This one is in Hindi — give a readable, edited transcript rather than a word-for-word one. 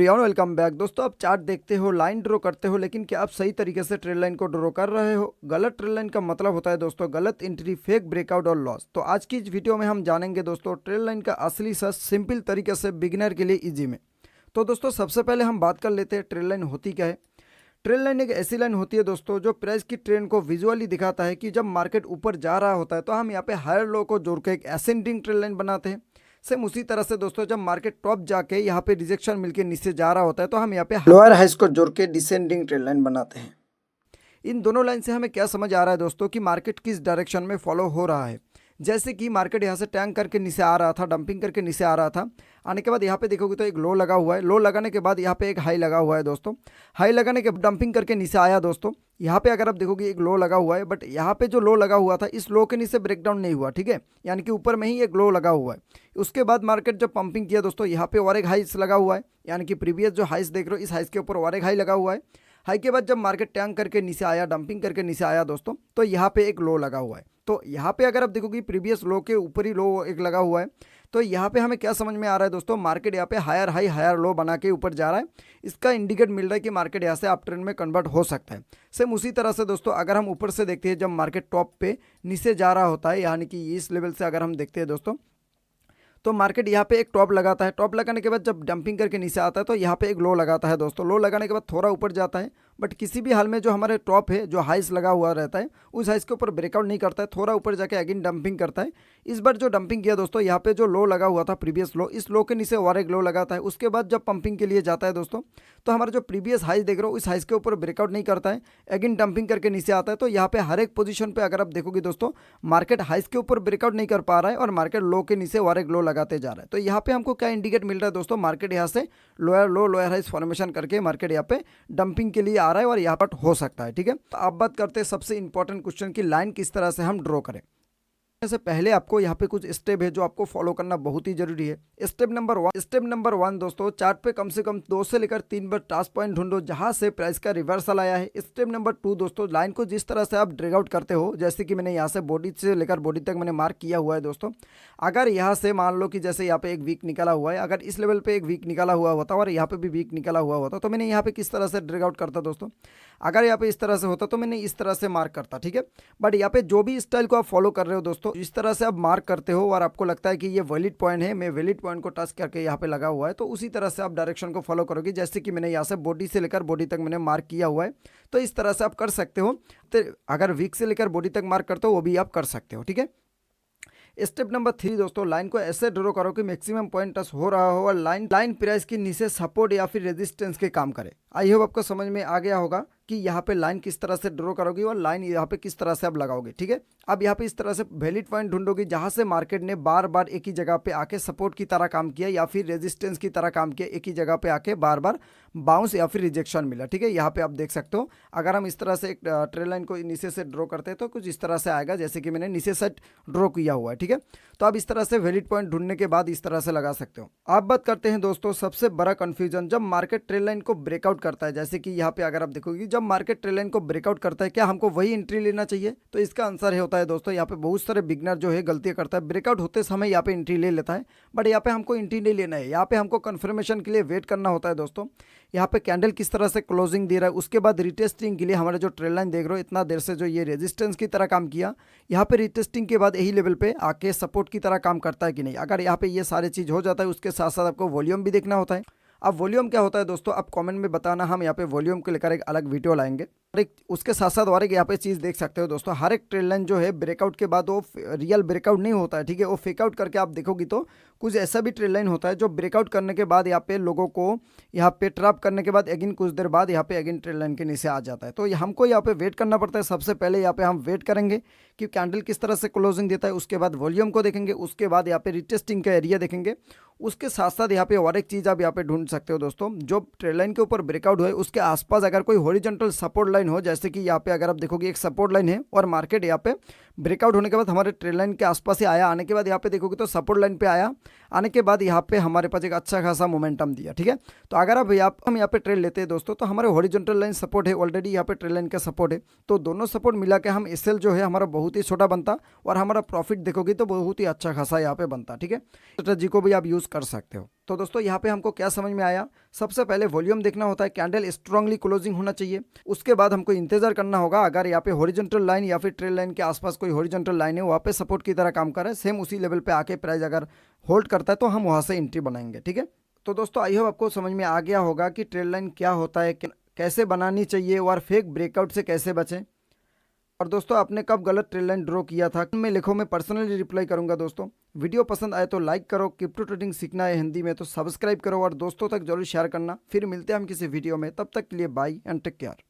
Everyone, welcome back. दोस्तों, आप चार्ट देखते हो, लाइन ड्रॉ करते हो, लेकिन क्या आप सही तरीके से ट्रेड लाइन को ड्रॉ कर रहे हो? गलत ट्रेड लाइन का मतलब होता है दोस्तों गलत एंट्री, फेक ब्रेकआउट और लॉस। तो आज की इस वीडियो में हम जानेंगे दोस्तों ट्रेड लाइन का असली सच सिंपल तरीके से बिगिनर के लिए इजी में। तो दोस्तों, सबसे पहले हम बात कर लेते हैं ट्रेड लाइन होती क्या है। ट्रेड लाइन एक ऐसी लाइन होती है दोस्तों जो प्राइस की ट्रेंड को विजुअली दिखाता है कि जब मार्केट ऊपर जा रहा होता है तो हम यहाँ पे हायर लो को जोड़ के एक असेंडिंग ट्रेड लाइन बनाते हैं। सेम उसी तरह से दोस्तों जब मार्केट टॉप जाके यहाँ पे रिजेक्शन मिलके नीचे जा रहा होता है तो हम यहाँ पे लोअर हाइस को जोड़ के डिसेंडिंग ट्रेड लाइन बनाते हैं। इन दोनों लाइन से हमें क्या समझ आ रहा है दोस्तों कि मार्केट किस डायरेक्शन में फॉलो हो रहा है। जैसे कि मार्केट यहाँ से टैंक करके नीचे आ रहा था, डंपिंग करके नीचे आ रहा था, आने के बाद यहाँ पे देखोगे तो एक लो लगा हुआ है, लो लगाने के बाद यहाँ पे एक हाई लगा हुआ है दोस्तों, हाई लगाने के डंपिंग करके नीचे आया दोस्तों। यहाँ पे अगर आप देखोगे एक लो लगा हुआ है, बट यहाँ पे जो लो लगा हुआ था इस लो के नीचे ब्रेकडाउन नहीं हुआ, ठीक है, यानी कि ऊपर में ही एक लो लगा हुआ है। उसके बाद मार्केट जब पंपिंग किया दोस्तों, यहाँ पे और एक हाइस लगा हुआ है, यानी कि प्रीवियस जो हाइस देख रहे हो इस हाइस के ऊपर और एक हाई लगा हुआ है। हाई के बाद जब मार्केट टैंक करके नीचे आया, डंपिंग करके नीचे आया दोस्तों, तो यहाँ पे एक लो लगा हुआ है। तो यहाँ पे अगर आप देखोगे प्रीवियस लो के ऊपर ही लो एक लगा हुआ है, तो यहाँ पे हमें क्या समझ में आ रहा है दोस्तों, मार्केट यहाँ पे हायर हाई हायर लो बना के ऊपर जा रहा है। इसका इंडिकेट मिल रहा है कि मार्केट यहाँ से अप ट्रेंड में कन्वर्ट हो सकता है। सेम उसी तरह से दोस्तों अगर हम ऊपर से देखते हैं जब मार्केट टॉप पे नीचे जा रहा होता है, यानी कि इस लेवल से अगर हम देखते हैं दोस्तों, तो मार्केट यहाँ पे एक टॉप लगाता है, टॉप लगाने के बाद जब डंपिंग करके नीचे आता है तो यहाँ पे एक लो लगाता है दोस्तों, लो लगाने के बाद थोड़ा ऊपर जाता है, बट किसी भी हाल में जो हमारे टॉप है, जो हाइस लगा हुआ रहता है, उस हाइस के ऊपर ब्रेकआउट नहीं करता है, थोड़ा ऊपर जाके अगेन डंपिंग करता है। इस बार जो डंपिंग किया दोस्तों, यहाँ पे जो लो लगा हुआ था प्रीवियस लो, इस लो के नीचे और एक लो लगाता है। उसके बाद जब पंपिंग के लिए जाता है दोस्तों, तो हमारा जो प्रीवियस हाइस देख रहे हो इस हाइस के ऊपर ब्रेकआउट नहीं करता है, अगेन डंपिंग करके नीचे आता है। तो यहाँ पे हर एक पोजीशन पे अगर आप देखोगे दोस्तों, मार्केट हाइस के ऊपर ब्रेकआउट नहीं कर पा रहा है और मार्केट लो के नीचे और एक लो लगाते जा रहा है। तो यहाँ पे हमको क्या इंडिकेट मिल रहा है दोस्तों, मार्केट यहाँ से लोअर लो लोअर हाइस फॉर्मेशन करके मार्केट यहाँ पे डंपिंग के लिए आ रहा है और यहाँ पर हो सकता है, ठीक है। तो आप बात करते हैं सबसे इंपॉर्टेंट क्वेश्चन की लाइन किस तरह से हम ड्रॉ करें। से पहले आपको यहाँ पे कुछ स्टेप है जो आपको फॉलो करना बहुत ही जरूरी है। स्टेप नंबर वन दोस्तों, चार्ट पे कम से कम 2 से लेकर 3 बार टास्क पॉइंट ढूंढो जहां से प्राइस का रिवर्सल आया है। स्टेप नंबर 2 दोस्तों, लाइन को जिस तरह से आप ड्रैग आउट करते हो, जैसे कि मैंने यहाँ से बॉडी से लेकर बॉडी तक मैंने मार्क किया हुआ है दोस्तों। अगर यहाँ से मान लो कि जैसे यहाँ पे एक वीक निकला हुआ है, अगर इस लेवल पे एक वीक निकला हुआ होता और यहाँ पे भी वीक निकला हुआ होता, तो मैंने यहाँ पे किस तरह से ड्रैग आउट करता दोस्तों। अगर यहाँ पे इस तरह से होता तो मैंने इस तरह से मार्क करता, ठीक है। बट यहाँ पे जो भी स्टाइल को आप फॉलो कर रहे हो दोस्तों, इस तरह से आप मार्क करते हो और आपको लगता है कि ये वैलिड पॉइंट है, मैं वैलिड पॉइंट को टच करके यहाँ पे लगा हुआ है, तो उसी तरह से आप डायरेक्शन को फॉलो करोगे। जैसे कि मैंने यहाँ से बॉडी से लेकर बॉडी तक मैंने मार्क किया हुआ है, तो इस तरह से आप कर सकते हो। तो अगर वीक से लेकर बॉडी तक मार्क करते हो वो भी आप कर सकते हो, ठीक है। स्टेप नंबर 3 दोस्तों, लाइन को ऐसे ड्रॉ करो कि मैक्सिमम पॉइंट टच हो रहा हो और लाइन प्राइस के नीचे सपोर्ट या फिर रेजिस्टेंस के काम करे। आई होप आपको समझ में आ गया होगा कि यहाँ पे लाइन किस तरह से ड्रॉ करोगे और लाइन यहाँ पे किस तरह से आप लगाओगे, ठीक है। अब यहाँ पे इस तरह से वैलिड पॉइंट ढूंढोगे जहाँ से मार्केट ने बार बार एक ही जगह पे आके सपोर्ट की तरह काम किया या फिर रेजिस्टेंस की तरह काम किया, एक ही जगह पे आके बार बार बाउंस या फिर रिजेक्शन मिला, ठीक है। यहाँ पे आप देख सकते हो, अगर हम इस तरह से एक ट्रेड लाइन को नीचे से ड्रॉ करते हैं तो कुछ इस तरह से आएगा, जैसे कि मैंने नीचे से ड्रॉ किया हुआ है, ठीक है। तो आप इस तरह से वैलिड पॉइंट ढूंढने के बाद इस तरह से लगा सकते हो। आप बात करते हैं दोस्तों सबसे बड़ा कंफ्यूजन, जब मार्केट ट्रेड लाइन को ब्रेकआउट करता है, जैसे कि यहाँ पे अगर आप देखोगे जब मार्केट ट्रेड लाइन को ब्रेकआउट करता है क्या हमको वही एंट्री लेना चाहिए? तो इसका आंसर है होता है दोस्तों, यहाँ पे बहुत सारे बिगनर जो है गलतियां करता है, ब्रेकआउट होते समय यहाँ पे एंट्री ले लेता है, बट यहाँ पे हमको एंट्री नहीं लेना है, यहाँ पे हमको कंफर्मेशन के लिए वेट करना होता है दोस्तों। यहाँ पे कैंडल किस तरह से क्लोजिंग दे रहा है, उसके बाद रिटेस्टिंग के लिए हमारे जो ट्रेड लाइन देख रहे हो इतना देर से जो ये रेजिस्टेंस की तरह काम किया, यहाँ पे रिटेस्टिंग के बाद यही लेवल पे आके सपोर्ट की तरह काम करता है कि नहीं। अगर यहाँ पे ये सारी चीज़ हो जाता है, उसके साथ साथ आपको वॉल्यूम भी देखना होता है। अब वॉल्यूम क्या होता है दोस्तों, आप कमेंट में बताना, हम यहाँ पे वॉल्यूम को लेकर एक अलग वीडियो लाएंगे। और एक उसके साथ साथ और एक यहाँ पे चीज़ देख सकते हो दोस्तों, हर एक ट्रेड लाइन जो है ब्रेकआउट के बाद वो रियल ब्रेकआउट नहीं होता है, ठीक है, वो फेकआउट करके आप देखोगी तो कुछ ऐसा भी ट्रेड लाइन होता है जो ब्रेकआउट करने के बाद यहाँ पे लोगों को यहाँ पे ट्रैप करने के बाद अगेन कुछ देर बाद यहाँ पे अगेन ट्रेड लाइन के नीचे आ जाता है। तो हमको यहाँ पे वेट करना पड़ता है। सबसे पहले यहाँ पे हम वेट करेंगे कि कैंडल किस तरह से क्लोजिंग देता है, उसके बाद वॉल्यूम को देखेंगे, उसके बाद यहाँ पे रिटेस्टिंग का एरिया देखेंगे। उसके साथ साथ यहाँ पे और एक चीज़ आप यहाँ पे ढूंढ सकते हो दोस्तों, जो ट्रेड लाइन के ऊपर ब्रेकआउट हुए उसके आसपास अगर कोई हॉरिजॉन्टल सपोर्ट लाइन हो, जैसे कि यहाँ पे अगर आप देखोगे एक सपोर्ट लाइन है और मार्केट यहाँ पे ब्रेकआउट होने के बाद हमारे ट्रेड लाइन के आसपास ही आया। आने के बाद यहाँ पे देखोगे तो सपोर्ट लाइन पे आया। आने के बाद यहाँ पे हमारे पास एक अच्छा खासा मोमेंटम दिया, ठीक है। तो अगर अब हम यहाँ पे ट्रेड लेते हैं दोस्तों, तो हमारे हॉरिजॉन्टल लाइन सपोर्ट है, ऑलरेडी यहाँ पे ट्रेड लाइन का सपोर्ट है, तो दोनों सपोर्ट मिला के हम एसएल जो है हमारा बहुत ही छोटा बनता और हमारा प्रॉफिट देखोगे तो बहुत ही अच्छा खासा यहाँ पे बनता, ठीक है। स्ट्रेटजी को भी आप यूज़ कर सकते हो। तो दोस्तों यहाँ पे हमको क्या समझ में आया, सबसे पहले वॉल्यूम देखना होता है, कैंडल स्ट्रांगली क्लोजिंग होना चाहिए। उसके बाद हमको इंतजार करना होगा, अगर यहाँ पे हॉरिजॉन्टल लाइन या फिर ट्रेड लाइन के आसपास कोई हॉरिजॉन्टल लाइन है वहाँ पे सपोर्ट की तरह काम कर रहा है, सेम उसी लेवल पे आके प्राइस अगर होल्ड करता है तो हम वहाँ से एंट्री बनाएंगे, ठीक है। तो दोस्तों आई होप आपको समझ में आ गया होगा कि ट्रेड लाइन क्या होता है, कैसे बनानी चाहिए और फेक ब्रेकआउट से कैसे बचें। और दोस्तों आपने कब गलत ट्रेड लाइन ड्रॉ किया था मैं लिखो, मैं पर्सनली रिप्लाई करूंगा। दोस्तों वीडियो पसंद आए तो लाइक करो, क्रिप्टो ट्रेडिंग सीखना है हिंदी में तो सब्सक्राइब करो और दोस्तों तक जरूर शेयर करना। फिर मिलते हैं हम किसी वीडियो में, तब तक के लिए बाय एंड टेक केयर।